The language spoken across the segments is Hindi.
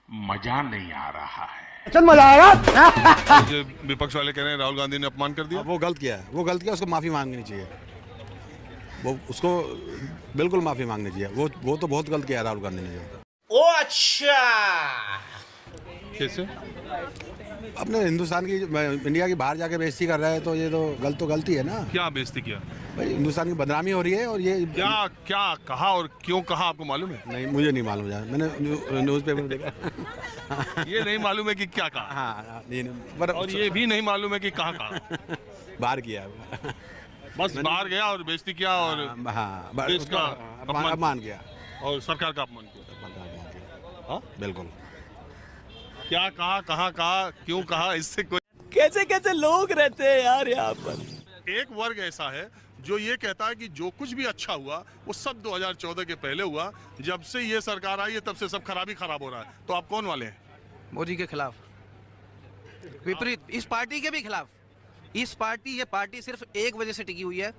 मजा नहीं आ रहा है। चल मजा आएगा। जो विपक्ष वाले कह रहे हैं राहुल गांधी ने अपमान कर दिया। वो गलत किया है, वो गलत किया, उसको माफ़ी मांगनी चाहिए। वो उसको बिल्कुल माफ़ी मांगनी चाहिए। वो तो बहुत गलत किया है राहुल गांधी ने जो। ओ अच्छा। कैसे? अपने हिंदुस्तान की, इंडिया की बाहर जाके बेइज्जती कर रहा है, तो ये तो गलती है ना। क्या बेइज्जती किया? भाई हिंदुस्तान की बदनामी हो रही है। और ये क्या क्या कहा और क्यों कहा आपको मालूम है? नहीं, मुझे नहीं मालूम है, मैंने न्यूज़पेपर में देखा। ये नहीं मालूम है कि क्या कहा। हाँ, नहीं, पर और ये भी नहीं मालूम है कि कहाँ कहा। बाहर किया है। बस बाहर गया और बेइज्जती किया और हाँ, देश उसका का अपमान किया और सरकार का अपमान किया। हाँ? बिल्कुल। क्या कहा, कहाँ कहा, क्यों कहा, इससे कोई कैसे कैसे लोग रहते हैं यार यहाँ पर। एक वर्ग ऐसा है जो ये कहता है कि जो कुछ भी अच्छा हुआ वो सब 2014 के पहले हुआ, जब से ये सरकार आई है तब से सब खराब ही खराब हो रहा है। तो आप कौन वाले हैं? मोदी के खिलाफ, विपरीत, इस पार्टी के भी खिलाफ। ये पार्टी सिर्फ एक वजह से टिकी हुई है,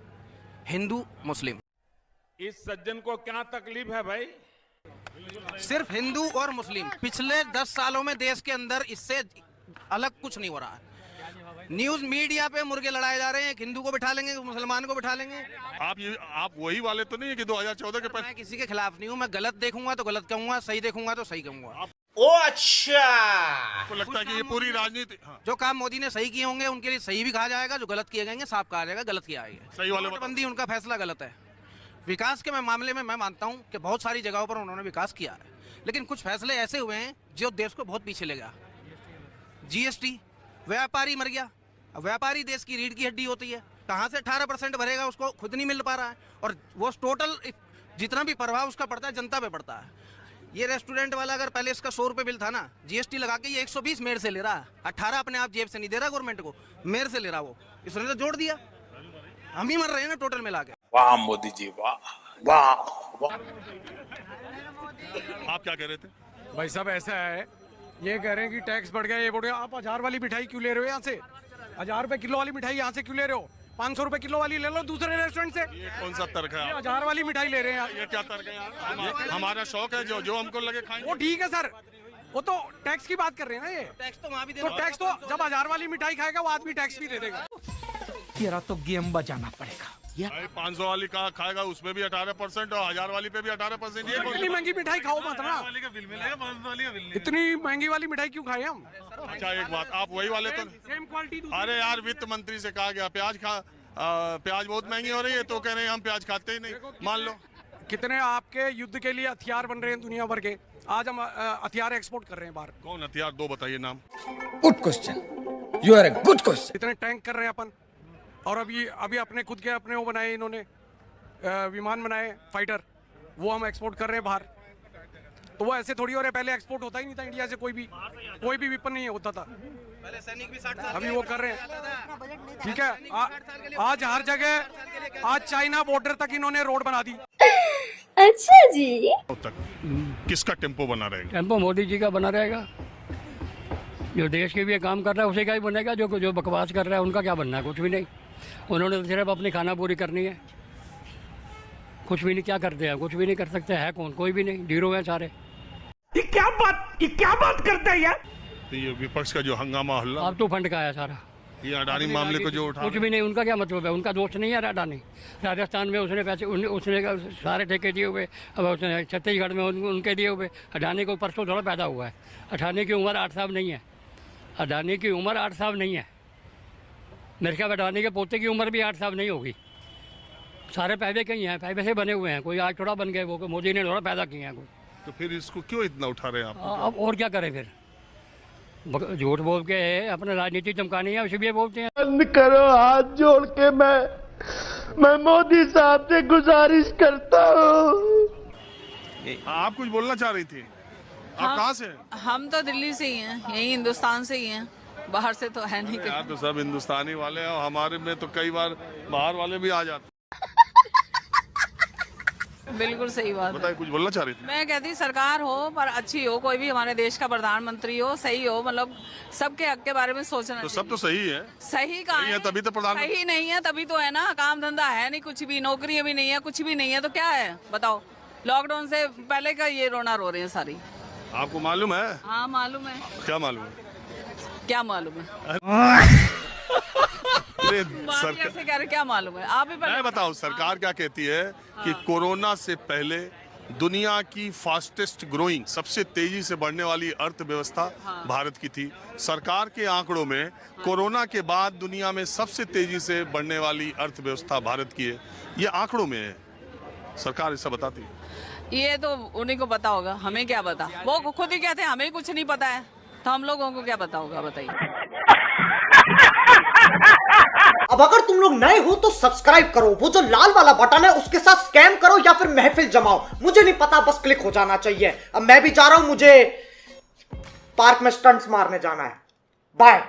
हिंदू मुस्लिम। इस सज्जन को क्या तकलीफ है भाई? सिर्फ हिंदू और मुस्लिम। पिछले 10 सालों में देश के अंदर इससे अलग कुछ नहीं हो रहा है। न्यूज मीडिया पे मुर्गे लड़ाए जा रहे हैं, एक हिंदू को बिठा लेंगे, मुसलमान को बिठा लेंगे। आप वही वाले तो नहीं है कि 2014 के पहले? मैं किसी के खिलाफ नहीं हूँ, मैं गलत देखूंगा तो गलत कहूंगा, सही देखूंगा तो सही कहूंगा। ओ अच्छा। आपको लगता है कि ये पूरी राजनीति? हाँ। जो काम मोदी ने सही किए होंगे उनके लिए सही भी कहा जाएगा, जो गलत किए गए साफ कहा जाएगा गलत किया है। सही वाले नोटबंदी उनका फैसला गलत है। विकास के मामले में मैं मानता हूं कि बहुत सारी जगहों पर उन्होंने विकास किया है, लेकिन कुछ फैसले ऐसे हुए हैं जो देश को बहुत पीछे ले गया। जीएसटी, व्यापारी मर गया। अब व्यापारी देश की रीढ़ की हड्डी होती है, कहां से 18% भरेगा उसको खुद नहीं मिल पा रहा है, और वो टोटल जितना भी प्रभाव उसका पड़ता है जनता पे पड़ता है। ये रेस्टोरेंट वाला अगर पहले इसका 100 रुपये बिल था ना, जीएसटी लगा के ये 120 मेयर से ले रहा है। 18 अपने आप जेब से नहीं दे रहा गवर्नमेंट को, मेयर से ले रहा। वो इसने तो जोड़ दिया, हम ही मर रहे हैं ना टोटल मिला के। वाह मोदी जी, वाह वाह वाह। आप क्या कह रहे थे? भाई साहब ऐसा है, ये कह रहे हैं कि टैक्स बढ़ गया, ये बढ़ गया। आप 1000 वाली मिठाई क्यों ले रहे हो यहाँ से? 1000 रुपए किलो वाली मिठाई यहाँ से क्यों ले रहे हो? 500 रुपए किलो वाली ले लो दूसरे रेस्टोरेंट से। ये कौन सा तर्क है? 1000 वाली मिठाई ले रहे हैं ये क्या तर्क है यार? हमारा शौक है, जो हमको लगे खाएंगे। वो ठीक है सर, वो तो टैक्स की बात कर रहे हैं ना। ये टैक्स तो वहाँ भी तो टैक्स तो जब 1000 वाली मिठाई खाएगा वो आदमी टैक्स भी दे देगा। तेरा तो गेम बजाना पड़ेगा। 500 वाली का खाएगा उसमें भी 18% और 1000 वाली पे भी 18%। ये इतनी महंगी मिठाई खाओ मत ना, इतनी महंगी वाली मिठाई क्यों खाए हम? अच्छा एक बात, आप वही वाले तो? Same quality. अरे यार, वित्त मंत्री से कहा गया प्याज बहुत महंगी हो रही है, तो कह रहे हैं हम प्याज खाते ही नहीं। मान लो कितने आपके युद्ध के लिए हथियार बन रहे हैं दुनिया भर के। आज हम हथियार एक्सपोर्ट कर रहे हैं बाहर। कौन हथियार? 2 बताइए नाम। Good question, you are a good question. कितने टैंक कर रहे हैं अपन, और अभी अपने खुद के अपने वो बनाए इन्होंने, विमान बनाए फाइटर, वो हम एक्सपोर्ट कर रहे हैं बाहर। तो वो ऐसे थोड़ी हो रहे, पहले एक्सपोर्ट होता ही नहीं था इंडिया से, कोई भी वेपन नहीं होता था। पहले सैनिक भी 60 साल अभी वो कर रहे हैं, ठीक है। आज हर जगह, आज चाइना बॉर्डर तक इन्होंने रोड बना दी। अच्छा जी। तक किसका टेम्पो बना रहेगा? टेम्पो मोदी जी का बना रहेगा। जो देश के लिए काम कर रहा है उसी का ही बनेगा। जो बकवास कर रहा है उनका क्या बनना है? कुछ भी नहीं। उन्होंने तो सिर्फ अपनी खाना पूरी करनी है, कुछ भी नहीं। क्या करते हैं? कुछ भी नहीं कर सकते हैं। कौन? कोई भी नहीं, जीरो है सारे। ये क्या बात करते हैं यार? तो ये विपक्ष का जो हंगामा हल्ला, आप तो फंड का है सारा। ये अडानी मामले को जो उठा, कुछ भी नहीं। उनका क्या मतलब है? उनका दोस्त नहीं है अडानी। राजस्थान में उसने पैसे, उसने सारे ठेके दिए हुए। अब उसने छत्तीसगढ़ में उनके दिए हुए। अडानी को परसों थोड़ा पैदा हुआ है। अडानी की उम्र 8 साल नहीं है। अडानी की उम्र 8 साल नहीं है। मेरे ख्याल अडानी के पोते की उम्र भी 8 साल नहीं होगी। सारे पैसे कहीं हैं, पैसे से बने हुए हैं। कोई आज थोड़ा बन गए, वो मोदी ने थोड़ा पैदा किए हैं कोई। तो फिर इसको क्यों इतना उठा रहे हैं आप? अब और क्या करें फिर? झूठ बोल के अपने राजनीति चमकानी है, उसी लिए बोलते हैं। बंद करो, हाथ जोड़ के मैं मोदी साहब से गुजारिश करता हूँ। आप कुछ बोलना चाह रही थी? आप कहाँ से? हम तो दिल्ली से ही हैं, यही हिंदुस्तान से ही हैं, बाहर से तो है नहीं। यार तो सब हिंदुस्तानी वाले हैं, और हमारे में तो कई बार बाहर वाले भी आ जाते। बिल्कुल सही बात है। बताइए, कुछ बोलना चाह रही थी? मैं कहती सरकार हो पर अच्छी हो, कोई भी हमारे देश का प्रधानमंत्री हो, सही हो, मतलब सबके हक के बारे में सोचना तो सब तो सही है। सही कहाँ है, तभी तो प्रधानमंत्री। सही नहीं है तभी तो है ना, काम धंधा है नहीं, कुछ भी नौकरियां भी नहीं है, कुछ भी नहीं है, तो क्या है बताओ? लॉकडाउन से पहले का ये रोना रो रहे हैं सारी। आपको मालूम है? हाँ मालूम है। क्या मालूम है? क्या मालूम है? अरे सरकार से कह रहे क्या मालूम है? आप ही मैं बताऊं सरकार क्या कहती है कि कोरोना से पहले दुनिया की फास्टेस्ट ग्रोइंग, सबसे तेजी से बढ़ने वाली अर्थव्यवस्था भारत की थी। सरकार के आंकड़ों में कोरोना के बाद दुनिया में सबसे तेजी से बढ़ने वाली अर्थव्यवस्था भारत की है। ये आंकड़ों में है, सरकार ऐसा बताती है। ये तो उन्हीं को पता होगा, हमें क्या पता। वो खुद ही कहते हैं हमें कुछ नहीं पता है, तो हम लोगों को क्या पता होगा बताइए। अब अगर तुम लोग नए हो तो सब्सक्राइब करो, वो जो लाल वाला बटन है उसके साथ स्कैम करो या फिर महफिल जमाओ, मुझे नहीं पता, बस क्लिक हो जाना चाहिए। अब मैं भी जा रहा हूं, मुझे पार्क में स्टंट्स मारने जाना है। बाय।